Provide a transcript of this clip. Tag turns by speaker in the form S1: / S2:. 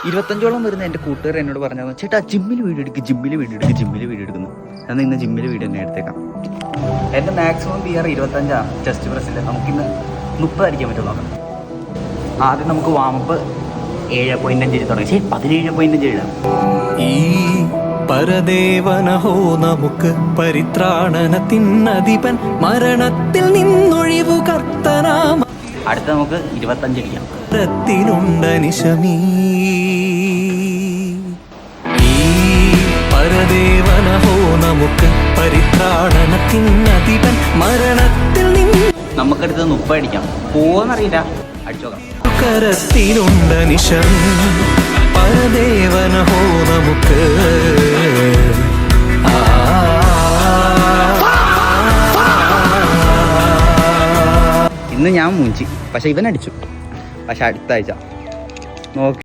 S1: 25ഓളം വരുന്ന എൻ്റെ കൂട്ടുകാർ എന്നോട് പറഞ്ഞാൽ ചേട്ടാ ജിമ്മിൽ വീഡിയോ എടുക്കുന്നു. എന്നാൽ ഇന്ന് ജിമ്മിൽ വീഡിയോ തന്നെ എടുത്തേക്കാം. എൻ്റെ മാക്സിമം PR 25 ചെസ്റ്റ് പ്രസ്സിൽ. നമുക്കിന്ന് 30 അടിക്കാൻ പറ്റും നോക്കാം. ആദ്യം നമുക്ക് വാമപ്പ് 7.5 തുടങ്ങി. 17.5 ഇടാം.
S2: ഈ പരദേവനഹോ നമുക്ക് പരിത്രാണനത്തിനധിപൻ മരണത്തിൽ നിന്നൊഴിവു കർത്തനാമ.
S1: അടുത്ത നമുക്ക് 25 അടിക്കാം.
S2: നിശമീ ഈ പരദേവനഹോ നമുക്ക് പരിത്രാണനത്തിനധിപൻ മരണത്തിൽ നിന്ന്.
S1: നമുക്കടുത്ത് 30 അടിക്കാം. പോവെന്നറിയില്ല, അടിച്ചോക്കാം.
S2: കരത്തിലുണ്ട നിശം പരദേവനഹോ നമുക്ക്.
S1: ഇന്ന് ഞാൻ മൂഞ്ചി, പക്ഷെ ഇവൻ അടിച്ചു. പക്ഷെ അടുത്ത ആഴ്ച നോക്കി